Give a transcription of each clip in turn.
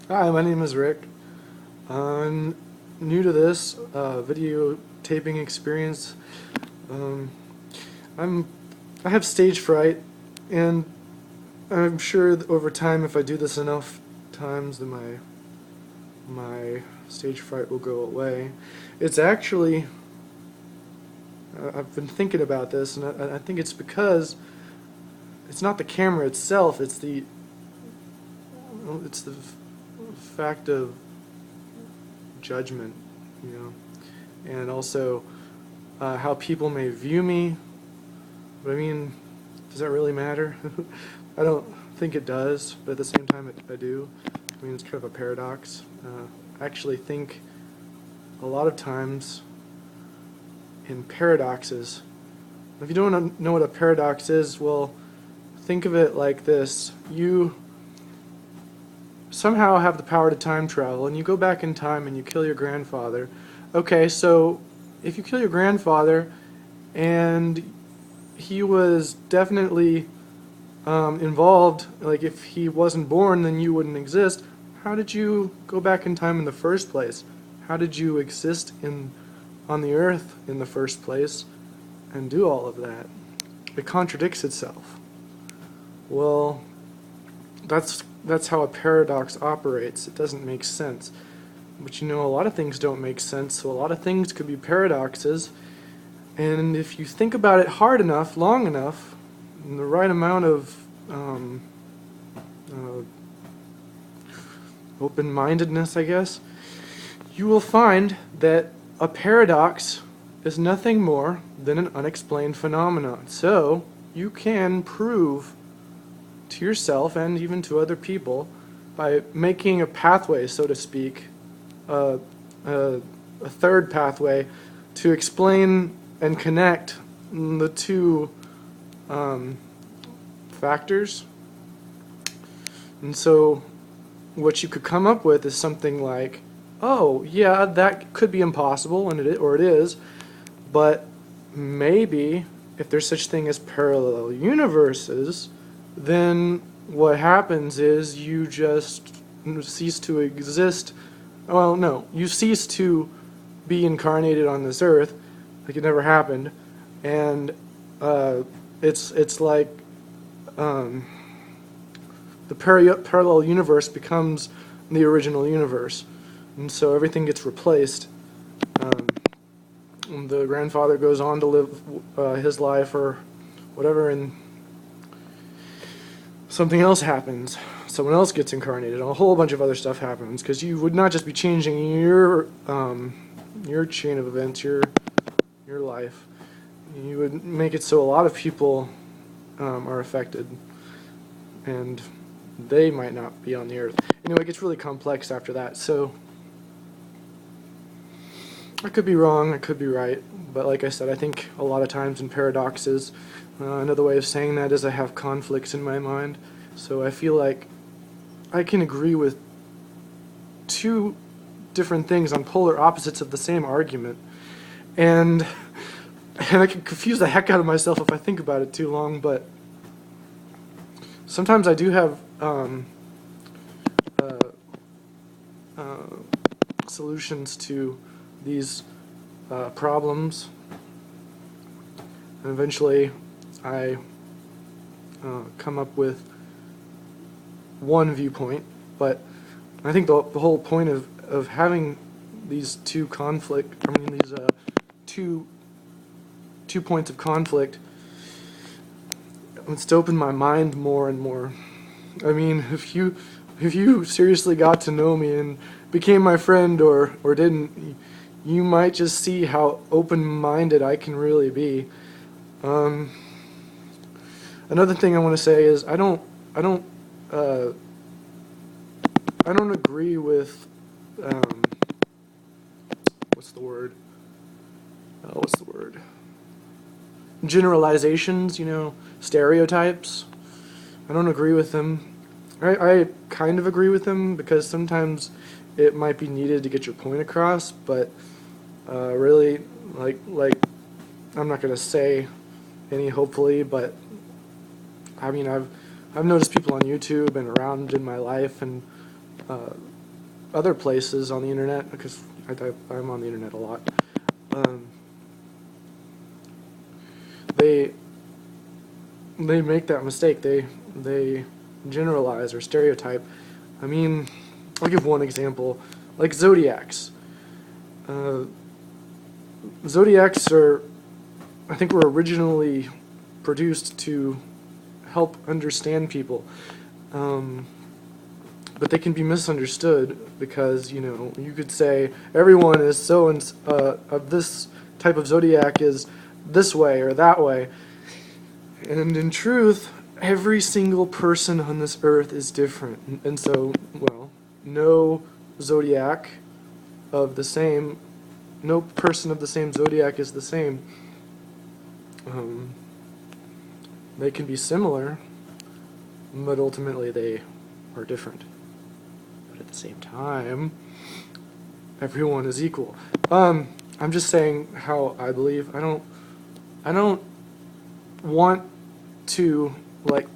Hi, my name is Rick. I'm new to this video taping experience. Um, I'm I have stage fright, and I'm sure that over time, if I do this enough times, then my stage fright will go away. It's actually I've been thinking about this, and I think it's because it's not the camera itself. It's the fact of judgment, you know, and also how people may view me. But I mean, does that really matter? I don't think it does, but at the same time, I do. I mean, it's kind of a paradox. I actually think a lot of times in paradoxes. If you don't know what a paradox is, well, think of it like this. You somehow have the power to time travel, and you go back in time and you kill your grandfather. Okay, so if you kill your grandfather and he was definitely involved, like if he wasn't born, then you wouldn't exist. How did you go back in time in the first place? How did you exist on the earth in the first place and do all of that? It contradicts itself. Well, that's how a paradox operates. It doesn't make sense. But you know, a lot of things don't make sense, so a lot of things could be paradoxes. And if you think about it hard enough, long enough, and the right amount of uh, open-mindedness, I guess, you will find that a paradox is nothing more than an unexplained phenomenon. So you can prove to yourself and even to other people by making a pathway, so to speak, a third pathway to explain and connect the two factors. And so what you could come up with is something like, oh yeah, that could be impossible, and it is, but maybe if there's such thing as parallel universes, then what happens is you just cease to exist. Well, no, you cease to be incarnated on this earth, like it never happened, and it's like the parallel universe becomes the original universe, and so everything gets replaced. The grandfather goes on to live his life or whatever, and something else happens. Someone else gets incarnated. A whole bunch of other stuff happens because you would not just be changing your chain of events, your life. You would make it so a lot of people are affected, and they might not be on the earth. Anyway, it gets really complex after that. So I could be wrong, I could be right, but like I said, I think a lot of times in paradoxes, another way of saying that is I have conflicts in my mind. So I feel like I can agree with two different things on polar opposites of the same argument, and I can confuse the heck out of myself if I think about it too long. But sometimes I do have solutions to these problems, and eventually I come up with one viewpoint. But I think the whole point of having these two two points of conflict, it's to open my mind more and more. I mean, if you seriously got to know me and became my friend or didn't, you might just see how open-minded I can really be. Another thing I want to say is I don't agree with what's the word? Generalizations, stereotypes. I don't agree with them. I kind of agree with them because sometimes it might be needed to get your point across, but really, like I'm not gonna say any hopefully, but I mean I've noticed people on YouTube and around in my life, and other places on the internet, because I'm on the internet a lot, they make that mistake. They generalize or stereotype. I mean, I'll give one example, like zodiacs. Zodiacs are, I think, were originally produced to help understand people, but they can be misunderstood because, you know, you could say everyone is so and of this type of zodiac is this way or that way, and in truth, every single person on this earth is different, and so, well, no zodiac of the same, no person of the same zodiac is the same. They can be similar, but ultimately they are different. But at the same time, everyone is equal. I'm just saying how I believe. I don't want to, like,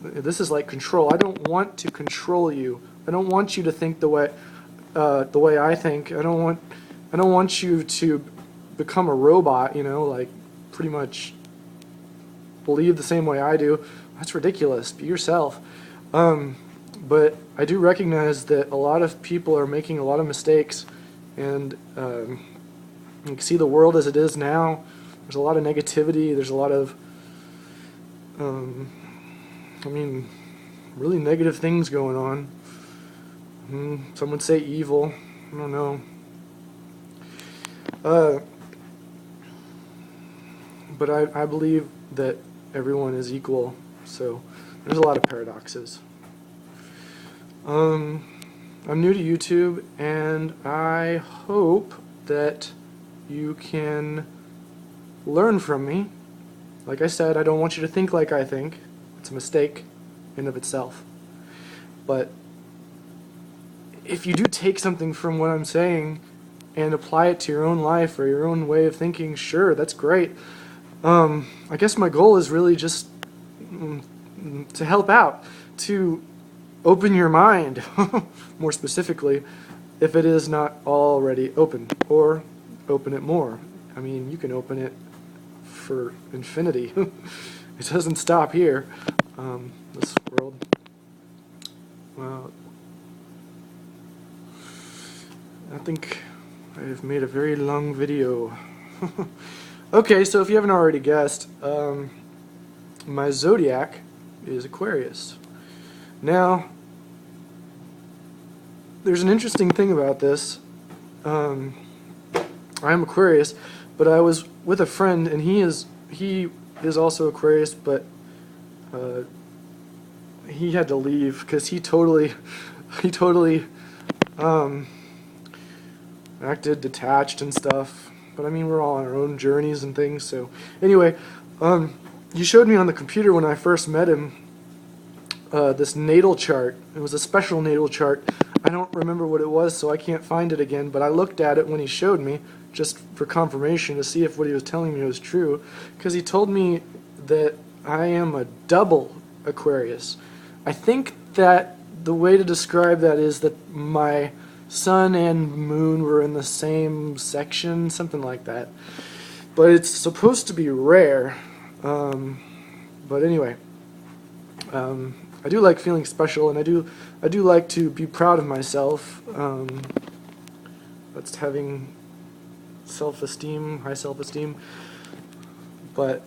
this is like control. I don't want to control you. I don't want you to think the way I think. I don't want you to become a robot, you know, like pretty much believe the same way I do. That's ridiculous. Be yourself. But I do recognize that a lot of people are making a lot of mistakes, and you can see the world as it is now. There's a lot of negativity. There's a lot of, I mean, really negative things going on. Some would say evil. I don't know. But I believe that everyone is equal, so there's a lot of paradoxes. I'm new to YouTube, and I hope that you can learn from me. Like I said, I don't want you to think like I think. It's a mistake in of itself. But if you do take something from what I'm saying and apply it to your own life or your own way of thinking, sure, that's great. I guess my goal is really just to help out, to open your mind, more specifically, if it is not already open, or open it more. I mean, you can open it for infinity. It doesn't stop here. This world. Well, I think I've made a very long video. Okay, so if you haven't already guessed, my zodiac is Aquarius. Now, there's an interesting thing about this. I'm Aquarius, but I was with a friend, and he is also Aquarius, but he had to leave because he totally acted detached and stuff. But I mean, we're all on our own journeys and things. So anyway, he showed me on the computer when I first met him this natal chart. It was a special natal chart. I don't remember what it was, so I can't find it again, but I looked at it when he showed me, just for confirmation, to see if what he was telling me was true, because he told me that I am a double Aquarius. I think that the way to describe that is that my sun and moon were in the same section, something like that. But it's supposed to be rare. But anyway, I do like feeling special, and I do like to be proud of myself. That's having self-esteem, high self-esteem. But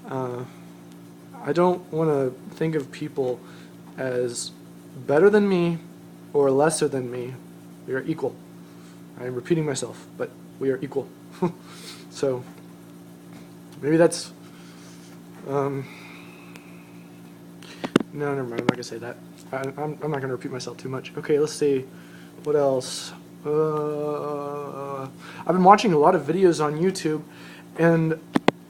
I don't want to think of people as better than me or lesser than me. We are equal. I am repeating myself, but we are equal. So maybe that's no, never mind. I'm not gonna say that. I'm not gonna repeat myself too much. Okay, let's see. What else? I've been watching a lot of videos on YouTube, and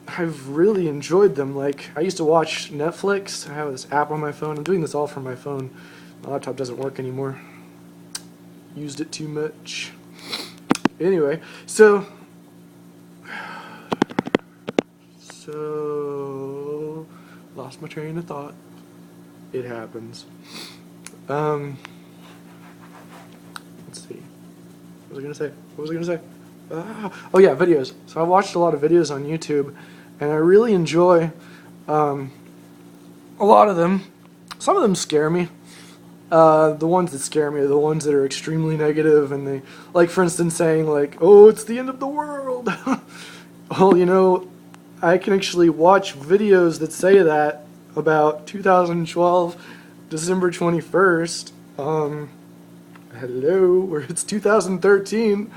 I've really enjoyed them. Like, I used to watch Netflix. I have this app on my phone. I'm doing this all from my phone. My laptop doesn't work anymore. Used it too much. Anyway, so lost my train of thought. It happens. see. What was I gonna say? What was I gonna say? Oh yeah, videos. So I watched a lot of videos on YouTube, and I really enjoy a lot of them. Some of them scare me. The ones that scare me are the ones that are extremely negative, and they, like, for instance, saying like, "Oh, it's the end of the world." Well, you know, I can actually watch videos that say that about 2012, December 21st. Hello, where it's 2013.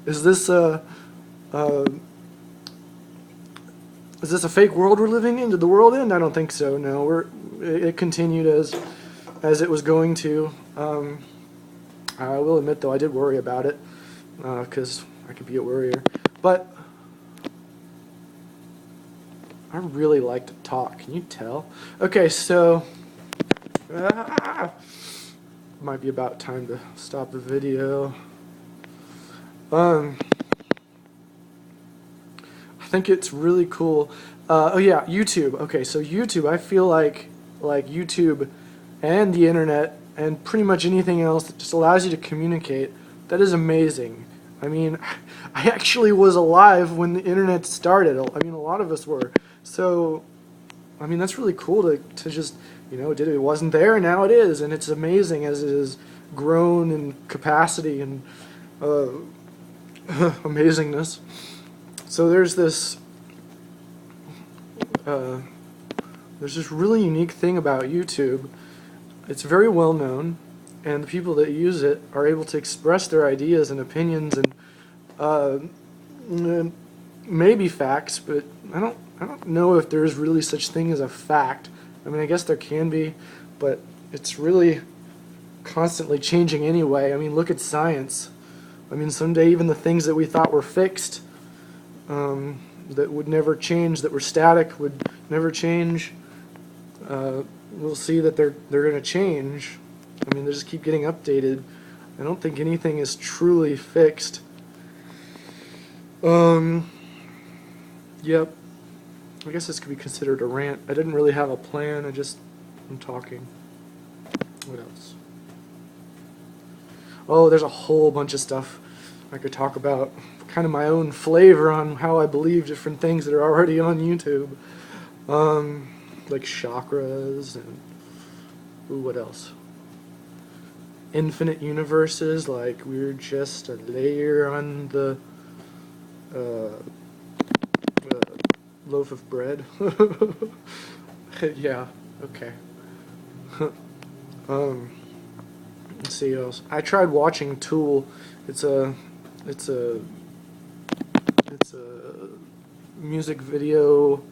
Is this a fake world we're living in? Did the world end? I don't think so. No, it continued as it was going to. I will admit, though, I did worry about it, because I could be a worrier. But I really like to talk. Can you tell? Okay, so might be about time to stop the video. I think it's really cool. Oh yeah, YouTube. Okay, so YouTube, I feel like YouTube and the internet and pretty much anything else that just allows you to communicate, that is amazing. I mean, I actually was alive when the internet started. I mean, a lot of us were. So, I mean, that's really cool to just, you know, it wasn't there, and now it is, and it's amazing as it has grown in capacity and amazingness. So there's this really unique thing about YouTube. It's very well known, and the people that use it are able to express their ideas and opinions and maybe facts, but I don't know if there's really such thing as a fact. I mean, I guess there can be, but it's really constantly changing anyway. I mean, look at science. I mean, someday even the things that we thought were fixed, that would never change, that were static, would never change. We'll see that they're going to change. I mean, they just keep getting updated. I don't think anything is truly fixed. Yep. I guess this could be considered a rant. I didn't really have a plan. I'm talking. What else? Oh, there's a whole bunch of stuff I could talk about. Kind of my own flavor on how I believe different things that are already on YouTube. Like chakras and... Ooh, what else? Infinite universes, like we're just a layer on the loaf of bread. Yeah, okay. Let's see what else. I tried watching Tool. It's a music video.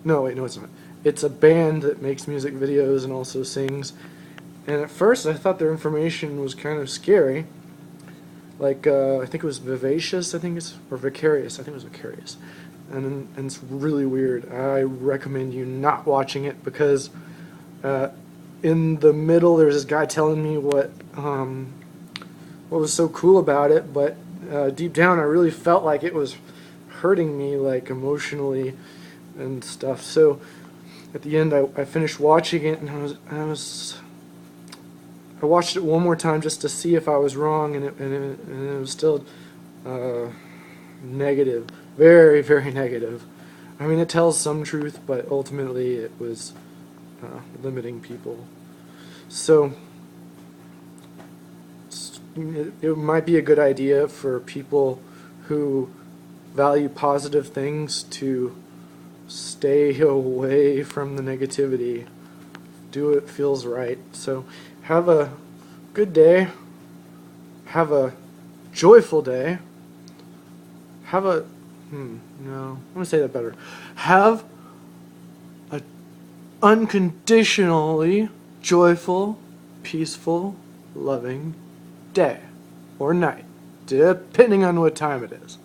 No, wait, no, it's not. It's a band that makes music videos and also sings. And at first, I thought their information was kind of scary. Like, I think it was Vivacious, or Vicarious. I think it was Vicarious. And it's really weird. I recommend you not watching it because in the middle, there's this guy telling me what was so cool about it, but deep down, I really felt like it was hurting me, like emotionally and stuff. So at the end, I finished watching it, and I watched it one more time just to see if I was wrong, and it was still negative, very, very negative. I mean, it tells some truth, but ultimately it was limiting people. So it might be a good idea for people who value positive things to stay away from the negativity. Do what feels right. So have a good day. Have a joyful day. Have a no, I'm gonna say that better. Have a unconditionally joyful, peaceful, loving day or night, depending on what time it is.